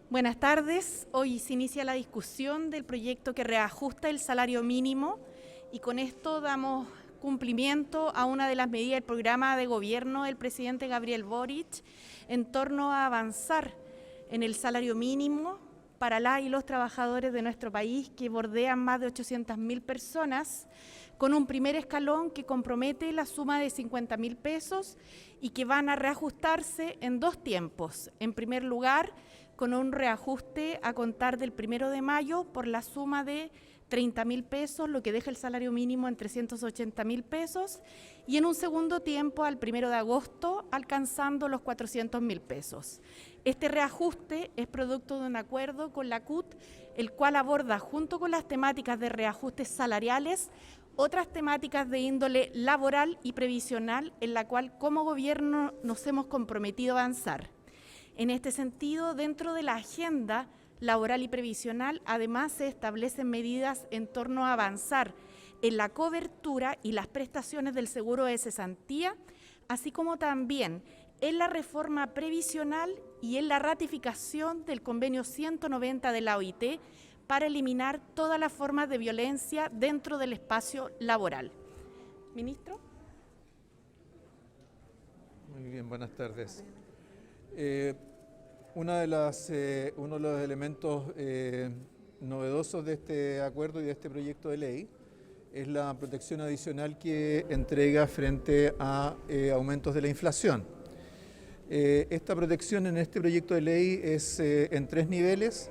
Buenas tardes. Hoy se inicia la discusión del proyecto que reajusta el salario mínimo y con esto damos cumplimiento a una de las medidas del programa de gobierno del presidente Gabriel Boric en torno a avanzar en el salario mínimo para las y los trabajadores de nuestro país, que bordean más de 800.000 personas, con un primer escalón que compromete la suma de 50.000 pesos y que van a reajustarse en dos tiempos. En primer lugar, con un reajuste a contar del 1 de mayo por la suma de 30.000 pesos, lo que deja el salario mínimo en 380.000 pesos, y en un segundo tiempo al 1 de agosto alcanzando los 400.000 pesos. Este reajuste es producto de un acuerdo con la CUT, el cual aborda, junto con las temáticas de reajustes salariales, otras temáticas de índole laboral y previsional, en la cual como gobierno nos hemos comprometido a avanzar. En este sentido, dentro de la agenda laboral y previsional, además se establecen medidas en torno a avanzar en la cobertura y las prestaciones del seguro de cesantía, así como también en la reforma previsional y en la ratificación del convenio 190 de la OIT para eliminar todas las formas de violencia dentro del espacio laboral. Ministro. Muy bien, buenas tardes. Uno de los elementos novedosos de este acuerdo y de este proyecto de ley es la protección adicional que entrega frente a aumentos de la inflación. Esta protección en este proyecto de ley es en tres niveles.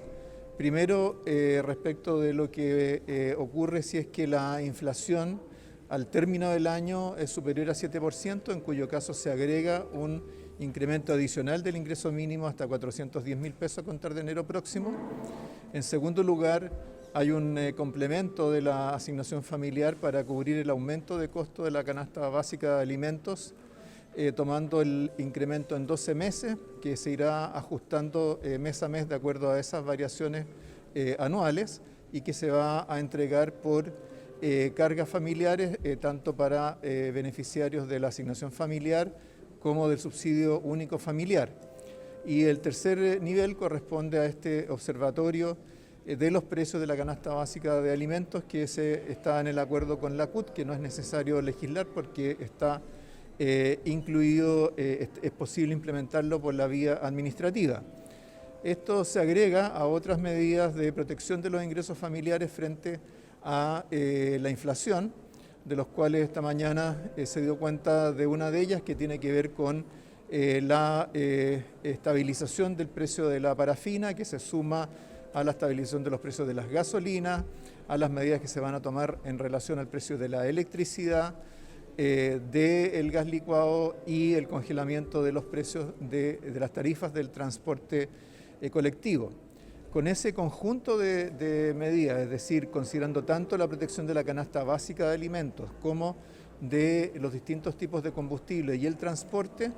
Primero, respecto de lo que ocurre si es que la inflación al término del año es superior a 7%, en cuyo caso se agrega un incremento adicional del ingreso mínimo hasta 410.000 pesos a contar de enero próximo. En segundo lugar, hay un complemento de la asignación familiar para cubrir el aumento de costo de la canasta básica de alimentos, tomando el incremento en 12 meses, que se irá ajustando mes a mes de acuerdo a esas variaciones anuales y que se va a entregar por cargas familiares, tanto para beneficiarios de la asignación familiar como del subsidio único familiar. Y el tercer nivel corresponde a este observatorio de los precios de la canasta básica de alimentos, que está en el acuerdo con la CUT, que no es necesario legislar porque está incluido, es posible implementarlo por la vía administrativa. Esto se agrega a otras medidas de protección de los ingresos familiares frente a la inflación, de los cuales esta mañana se dio cuenta de una de ellas, que tiene que ver con la estabilización del precio de la parafina, que se suma a la estabilización de los precios de las gasolinas, a las medidas que se van a tomar en relación al precio de la electricidad, del gas licuado y el congelamiento de los precios de las tarifas del transporte colectivo. Con ese conjunto de medidas, es decir, considerando tanto la protección de la canasta básica de alimentos como de los distintos tipos de combustible y el transporte,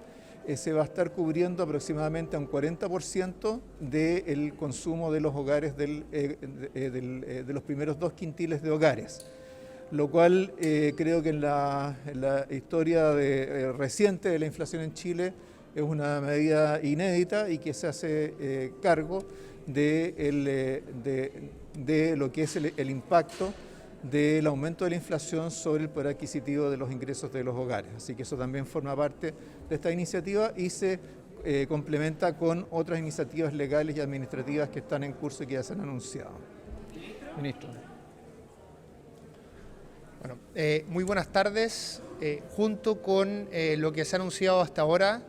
se va a estar cubriendo aproximadamente a un 40% del consumo de los hogares de los primeros 2 quintiles de hogares, lo cual creo que en la historia reciente de la inflación en Chile es una medida inédita y que se hace cargo de lo que es el impacto del aumento de la inflación sobre el poder adquisitivo de los ingresos de los hogares. Así que eso también forma parte de esta iniciativa y se complementa con otras iniciativas legales y administrativas que están en curso y que ya se han anunciado. Ministro. Bueno, muy buenas tardes. Junto con lo que se ha anunciado hasta ahora,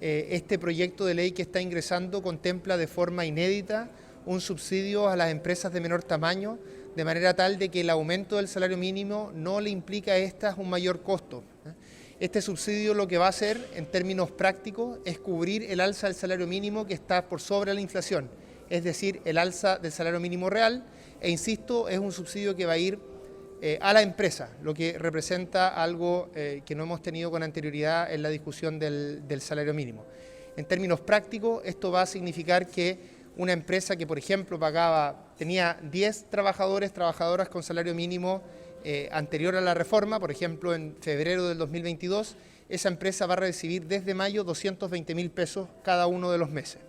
este proyecto de ley que está ingresando contempla de forma inédita un subsidio a las empresas de menor tamaño, de manera tal de que el aumento del salario mínimo no le implica a estas un mayor costo. Este subsidio lo que va a hacer en términos prácticos es cubrir el alza del salario mínimo que está por sobre la inflación, es decir, el alza del salario mínimo real, e insisto, es un subsidio que va a ir a la empresa, lo que representa algo que no hemos tenido con anterioridad en la discusión del salario mínimo. En términos prácticos, esto va a significar que una empresa que, por ejemplo, tenía 10 trabajadoras con salario mínimo anterior a la reforma, por ejemplo, en febrero del 2022, esa empresa va a recibir desde mayo 220.000 pesos cada uno de los meses.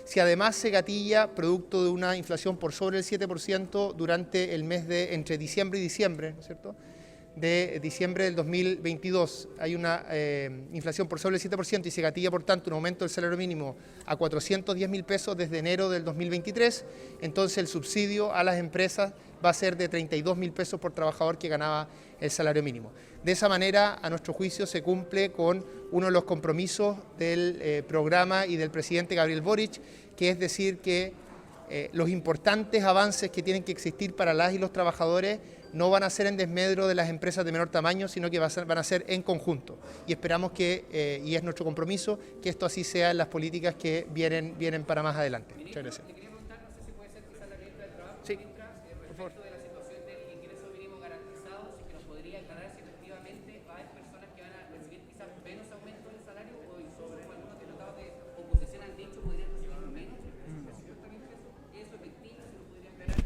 Si además se gatilla producto de una inflación por sobre el 7% durante el mes de entre diciembre y diciembre, ¿no es cierto?, de diciembre del 2022 hay una inflación por sobre el 7% y se gatilla por tanto un aumento del salario mínimo a 410.000 pesos desde enero del 2023, entonces el subsidio a las empresas va a ser de 32.000 pesos por trabajador que ganaba el salario mínimo. De esa manera, a nuestro juicio, se cumple con uno de los compromisos del programa y del presidente Gabriel Boric, que es decir que los importantes avances que tienen que existir para las y los trabajadores no van a ser en desmedro de las empresas de menor tamaño, sino que van a ser en conjunto. Y esperamos que, y es nuestro compromiso, que esto así sea en las políticas que vienen para más adelante. Muchas gracias. Le quería preguntar, no sé si puede ser quizá la ministra del Trabajo, Sí, respecto de la situación del ingreso mínimo garantizado, si que nos podría aclarar si efectivamente va a haber personas que van a recibir quizás menos aumento del salario o sobre algunos diputados de oposición han dicho podrían recibir menos. ¿Es efectivo? ¿Se lo podría aclarar?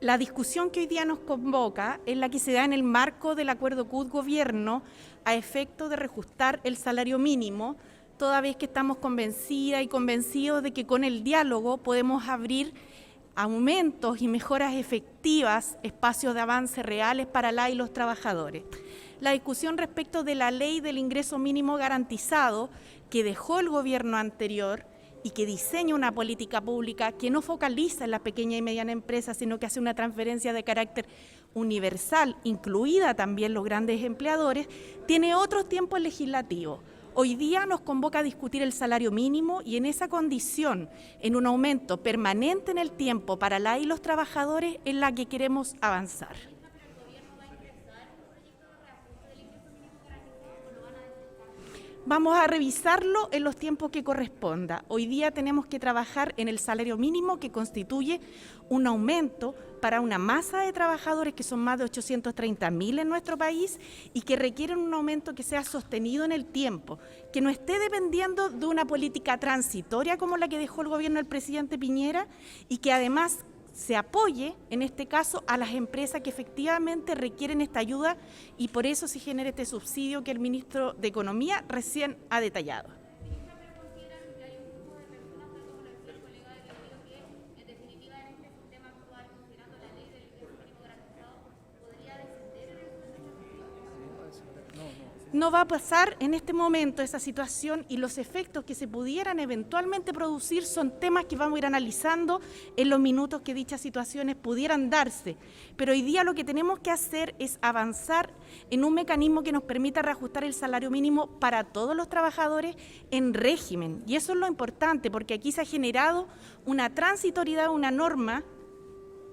La discusión que hoy día nos convoca es la que se da en el marco del acuerdo CUT-Gobierno a efecto de reajustar el salario mínimo, toda vez que estamos convencidas y convencidos de que con el diálogo podemos abrir aumentos y mejoras efectivas, espacios de avance reales para las y los trabajadores. La discusión respecto de la ley del ingreso mínimo garantizado que dejó el gobierno anterior y que diseña una política pública que no focaliza en la pequeña y mediana empresa, sino que hace una transferencia de carácter universal, incluida también los grandes empleadores, tiene otros tiempos legislativos. Hoy día nos convoca a discutir el salario mínimo y en esa condición, en un aumento permanente en el tiempo para las y los trabajadores, es la que queremos avanzar. Vamos a revisarlo en los tiempos que corresponda. Hoy día tenemos que trabajar en el salario mínimo, que constituye un aumento para una masa de trabajadores que son más de 830.000 en nuestro país y que requieren un aumento que sea sostenido en el tiempo, que no esté dependiendo de una política transitoria como la que dejó el gobierno del presidente Piñera y que además se apoye, en este caso, a las empresas que efectivamente requieren esta ayuda y por eso se genera este subsidio que el ministro de Economía recién ha detallado. No va a pasar en este momento esa situación y los efectos que se pudieran eventualmente producir son temas que vamos a ir analizando en los minutos que dichas situaciones pudieran darse. Pero hoy día lo que tenemos que hacer es avanzar en un mecanismo que nos permita reajustar el salario mínimo para todos los trabajadores en régimen. Y eso es lo importante, porque aquí se ha generado una transitoriedad, una norma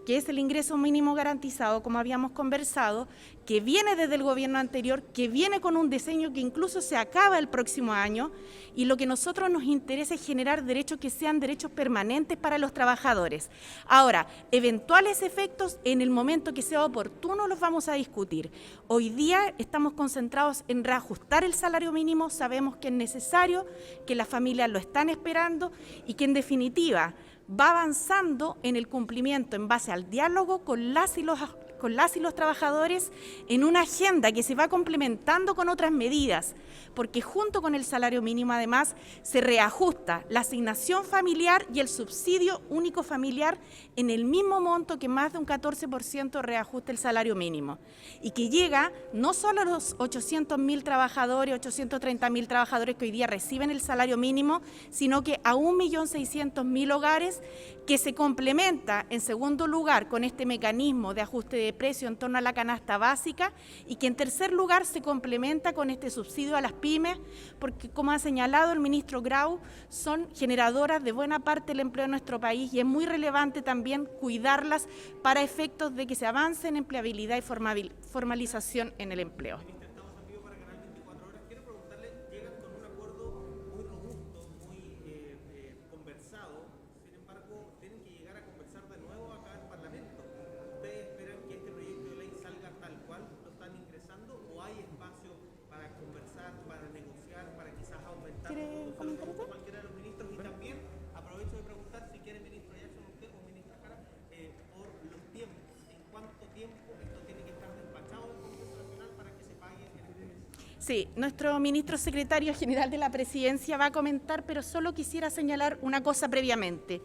que es el ingreso mínimo garantizado, como habíamos conversado, que viene desde el gobierno anterior, que viene con un diseño que incluso se acaba el próximo año, y lo que a nosotros nos interesa es generar derechos que sean derechos permanentes para los trabajadores. Ahora, eventuales efectos en el momento que sea oportuno los vamos a discutir. Hoy día estamos concentrados en reajustar el salario mínimo, sabemos que es necesario, que las familias lo están esperando y que en definitiva va avanzando en el cumplimiento en base al diálogo con las y los trabajadores en una agenda que se va complementando con otras medidas, porque junto con el salario mínimo además se reajusta la asignación familiar y el subsidio único familiar en el mismo monto que más de un 14% reajusta el salario mínimo y que llega no solo a los 800.000 trabajadores, 830.000 trabajadores que hoy día reciben el salario mínimo, sino que a 1.600.000 hogares, que se complementa en segundo lugar con este mecanismo de ajuste de precio en torno a la canasta básica y que en tercer lugar se complementa con este subsidio a las pymes, porque como ha señalado el ministro Grau, son generadoras de buena parte del empleo en nuestro país y es muy relevante también cuidarlas para efectos de que se avance en empleabilidad y formalización en el empleo. ¿Quiere comentar esto? Cualquiera de los ministros y también aprovecho de preguntar si quiere ministro Jackson usted o ministra Jara por los tiempos, en cuánto tiempo esto tiene que estar despachado del Congreso Nacional para que se pague Sí, nuestro ministro secretario general de la Presidencia va a comentar, pero solo quisiera señalar una cosa previamente.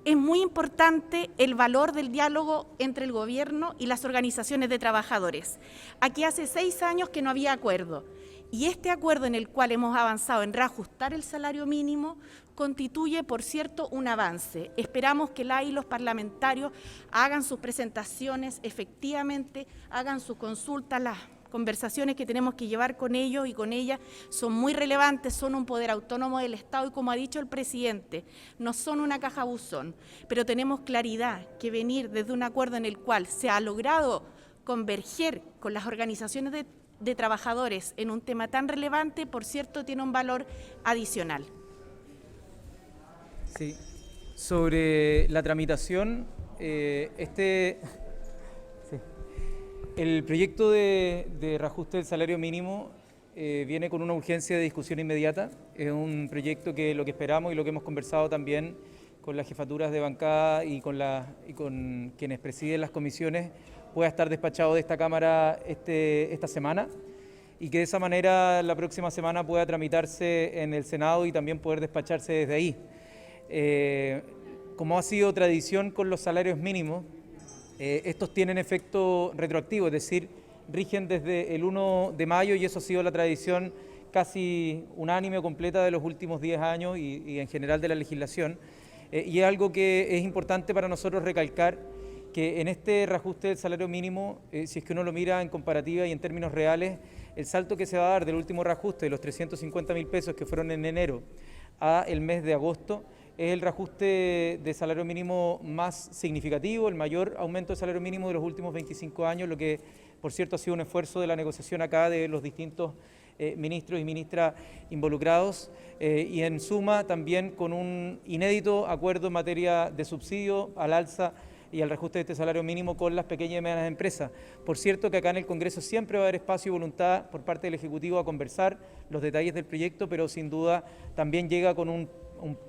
Es muy importante el valor del diálogo entre el gobierno y las organizaciones de trabajadores. Aquí hace 6 años que no había acuerdo, y este acuerdo en el cual hemos avanzado en reajustar el salario mínimo constituye, por cierto, un avance. Esperamos que los parlamentarios hagan sus presentaciones, efectivamente hagan sus consultas, las conversaciones que tenemos que llevar con ellos y con ellas son muy relevantes, son un poder autónomo del Estado y, como ha dicho el presidente, no son una caja buzón, pero tenemos claridad que venir desde un acuerdo en el cual se ha logrado converger con las organizaciones de trabajadores en un tema tan relevante, por cierto, tiene un valor adicional. Sí, sobre la tramitación, el proyecto de reajuste del salario mínimo viene con una urgencia de discusión inmediata. Es un proyecto que lo que esperamos y lo que hemos conversado también con las jefaturas de bancada y con quienes presiden las comisiones pueda estar despachado de esta Cámara esta semana y que de esa manera la próxima semana pueda tramitarse en el Senado y también poder despacharse desde ahí. Como ha sido tradición con los salarios mínimos, estos tienen efecto retroactivo, es decir, rigen desde el 1 de mayo y eso ha sido la tradición casi unánime o completa de los últimos 10 años y en general de la legislación. Y es algo que es importante para nosotros recalcar, que en este reajuste del salario mínimo, si es que uno lo mira en comparativa y en términos reales, el salto que se va a dar del último reajuste de los 350.000 pesos que fueron en enero a el mes de agosto, es el reajuste de salario mínimo más significativo, el mayor aumento de salario mínimo de los últimos 25 años, lo que, por cierto, ha sido un esfuerzo de la negociación acá de los distintos ministros y ministras involucrados y en suma también con un inédito acuerdo en materia de subsidio al alza y al reajuste de este salario mínimo con las pequeñas y medianas empresas. Por cierto que acá en el Congreso siempre va a haber espacio y voluntad por parte del Ejecutivo a conversar los detalles del proyecto, pero sin duda también llega con un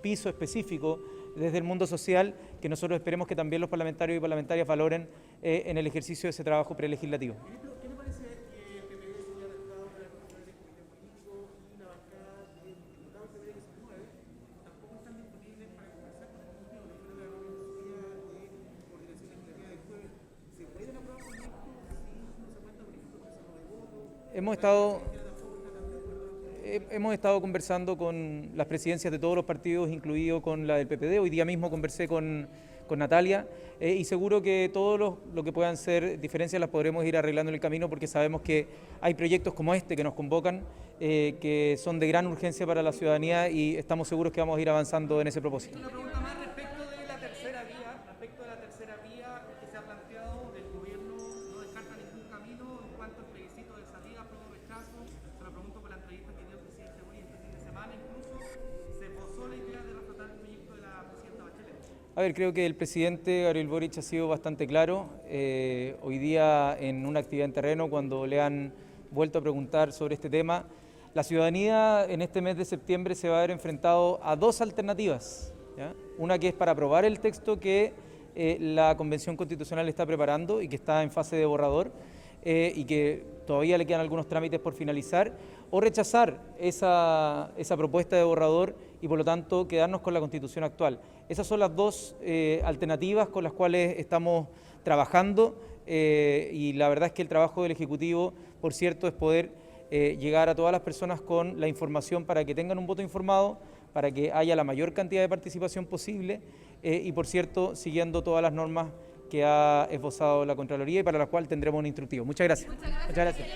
piso específico desde el mundo social que nosotros esperemos que también los parlamentarios y parlamentarias valoren en el ejercicio de ese trabajo prelegislativo. ¿Qué le parece que el PPD se haya adaptado para mejorar el comité político y la bancada de diputados PPD que se mueve? Tampoco están disponibles para conversar con el Ejecutivo, no fue la reunión de coordinación legislativa del jueves. ¿Se pueden aprobar proyectos si no se cuenta, por ejemplo, con esa de voto? Hemos estado conversando con las presidencias de todos los partidos, incluido con la del PPD. Hoy día mismo conversé con Natalia y seguro que todo lo que puedan ser diferencias las podremos ir arreglando en el camino porque sabemos que hay proyectos como este que nos convocan, que son de gran urgencia para la ciudadanía y estamos seguros que vamos a ir avanzando en ese propósito. Una pregunta más respecto de la tercera vía que se ha planteado, el gobierno no descarta ningún camino en cuanto al plebiscito de salida, apruebo, rechazo. Se lo pregunto por la entrevista que dio el presidente Boric este fin de semana, incluso se posó la idea de reflotar el proyecto de la presidenta Bachelet. A ver, creo que el presidente Gabriel Boric ha sido bastante claro. Hoy día en una actividad en terreno, cuando le han vuelto a preguntar sobre este tema, la ciudadanía en este mes de septiembre se va a ver enfrentado a dos alternativas, ¿ya? Una que es para aprobar el texto que la Convención Constitucional está preparando y que está en fase de borrador y que todavía le quedan algunos trámites por finalizar, o rechazar esa propuesta de borrador y por lo tanto quedarnos con la Constitución actual. Esas son las dos alternativas con las cuales estamos trabajando y la verdad es que el trabajo del Ejecutivo, por cierto, es poder llegar a todas las personas con la información para que tengan un voto informado, para que haya la mayor cantidad de participación posible y, por cierto, siguiendo todas las normas que ha esbozado la Contraloría y para las cuales tendremos un instructivo. Muchas gracias. Muchas gracias.